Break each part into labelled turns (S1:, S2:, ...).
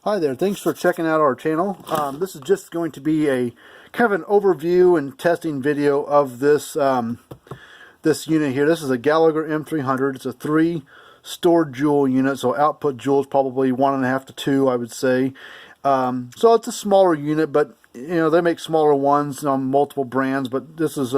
S1: Hi there, thanks for checking out our channel. This is just going to be a kind of an overview and testing video of this this unit here. This is a Gallagher M300. It's a 3 stored joule unit, so output joules probably 1.5 to 2, I would say. So it's a smaller unit, but you know they make smaller ones on multiple brands. But this is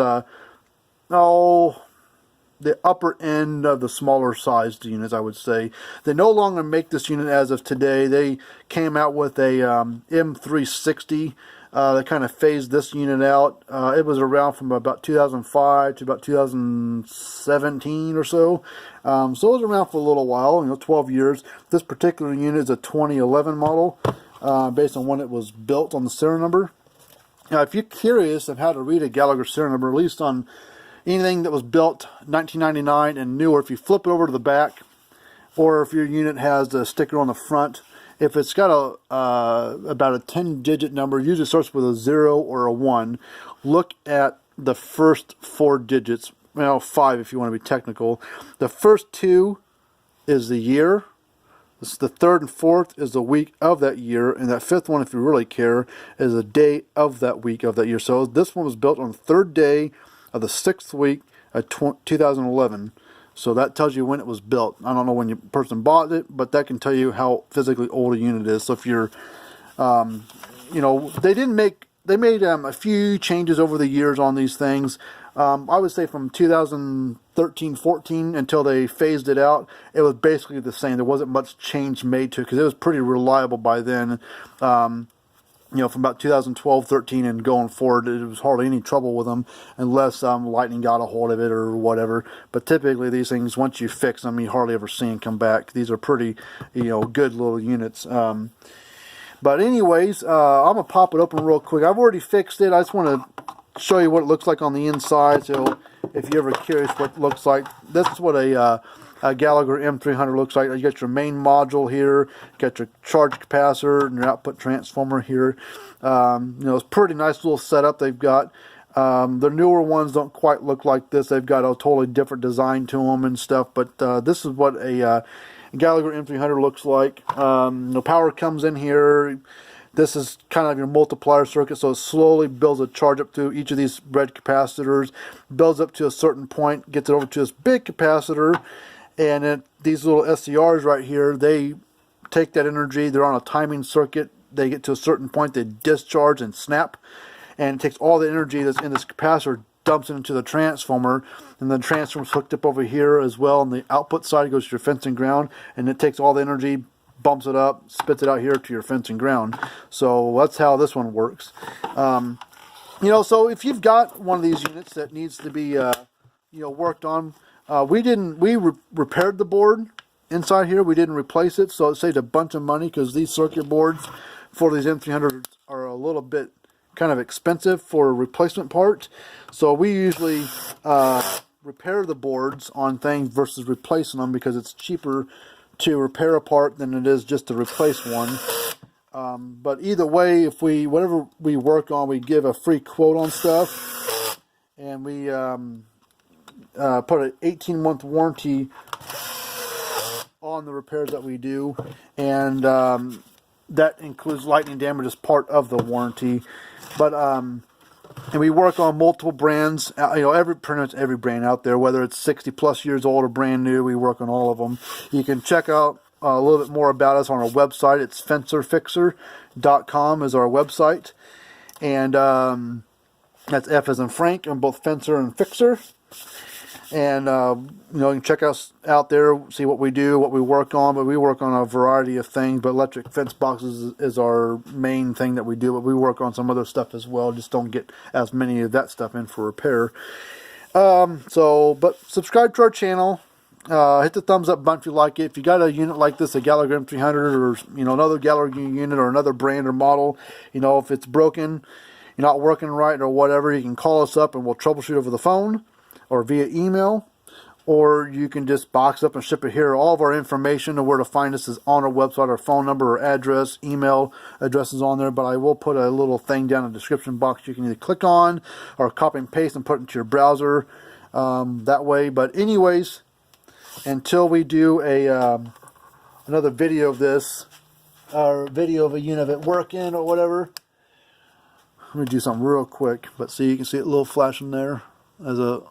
S1: the upper end of the smaller sized units, I would say. They no longer make this unit as of today. They came out with a M360. They kind of phased this unit out. It was around from about 2005 to about 2017 or so. So it was around for a little while, 12 years. This particular unit is a 2011 model, based on when it was built on the serial number. Now, if you're curious of how to read a Gallagher serial number, at least on anything that was built 1999 and newer, if you flip it over to the back, or if your unit has a sticker on the front, if it's got about a 10-digit number, usually starts with a 0 or a 1, look at the first 4 digits, well, 5 if you want to be technical. The first 2 is the year. The third and fourth is the week of that year, and that fifth one, if you really care, is the day of that week of that year. So this one was built on the third day of the 6th week of 2011. So that tells you when it was built. I don't know when your person bought it, but that can tell you how physically old a unit is. So if you're, they made a few changes over the years on these things. I would say from 2013-14 until they phased it out, it was basically the same. There wasn't much change made to it because it was pretty reliable by then. From about 2012-13 and going forward, it was hardly any trouble with them unless lightning got a hold of it or whatever. But typically these things, once you fix them, you hardly ever see them come back. These are pretty, good little units. But anyways, I'm going to pop it open real quick. I've already fixed it. I just want to show you what it looks like on the inside. So if you're ever curious what it looks like, this is what a Gallagher M300 looks like. You got your main module here, you got your charge capacitor and your output transformer here. It's a pretty nice little setup they've got. The newer ones don't quite look like this. They've got a totally different design to them and stuff, but this is what a Gallagher M300 looks like. The power comes in here. This is kind of your multiplier circuit, so it slowly builds a charge up to each of these red capacitors, builds up to a certain point, gets it over to this big capacitor, and then these little SCRs right here, they take that energy, they're on a timing circuit, they get to a certain point, they discharge and snap, and it takes all the energy that's in this capacitor, dumps it into the transformer, and the transformer's hooked up over here as well. On the output side, it goes to your fence and ground, and it takes all the energy, bumps it up, spits it out here to your fence and ground. So that's how this one works. So if you've got one of these units that needs to be worked on, we repaired the board inside here. We didn't replace it, so it saved a bunch of money because these circuit boards for these M300s are a little bit kind of expensive for replacement parts. So we usually repair the boards on things versus replacing them because it's cheaper to repair a part than it is just to replace one. But either way, whatever we work on, we give a free quote on stuff, and we put an 18-month warranty on the repairs that we do, and that includes lightning damage as part of the warranty. But and we work on multiple brands, pretty much every brand out there, whether it's 60+ years old or brand new, we work on all of them. You can check out a little bit more about us on our website. It's fencerfixer.com is our website. And that's F as in Frank on both Fencer and Fixer. And you can check us out there, see what we do, what we work on. But we work on a variety of things. But electric fence boxes is our main thing that we do. But we work on some other stuff as well. Just don't get as many of that stuff in for repair. But subscribe to our channel. Hit the thumbs up button if you like it. If you got a unit like this, a Gallagher M300, or another Gallagher unit or another brand or model, if it's broken, you're not working right or whatever, you can call us up and we'll troubleshoot over the phone or via email, or you can just box up and ship it here. All of our information and where to find us is on our website. Our phone number or address, email address is on there, but I will put a little thing down in the description box you can either click on or copy and paste and put it into your browser that way. But anyways, until we do another video of this, or video of a unit of it working or whatever. I'm going to do something real quick, but see, you can see it a little flashing there. As a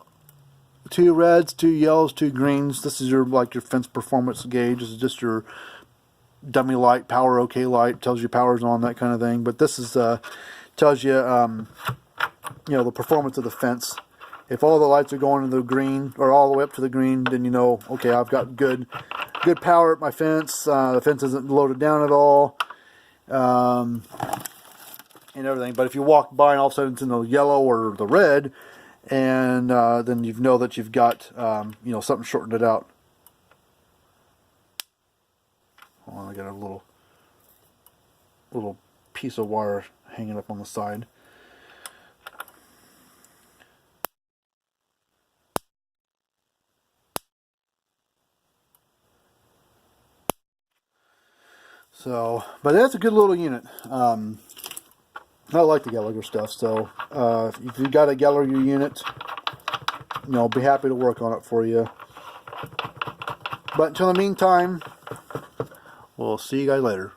S1: 2 reds, 2 yellows, 2 greens. This is your your fence performance gauge. This is just your dummy light, power OK light, tells you power's on, that kind of thing. But this is tells you you know, the performance of the fence. If all the lights are going to the green or all the way up to the green, then you know, okay, I've got good power at my fence. The fence isn't loaded down at all, and everything. But if you walk by and all of a sudden it's in the yellow or the red, and then you know that you've got you know, something shortened it out. Hold on, I got a little piece of wire hanging up on the side. So, but that's a good little unit. I like the Gallagher stuff. So, if you got a Gallagher unit, you know, I'll be happy to work on it for you. But until the meantime, we'll see you guys later.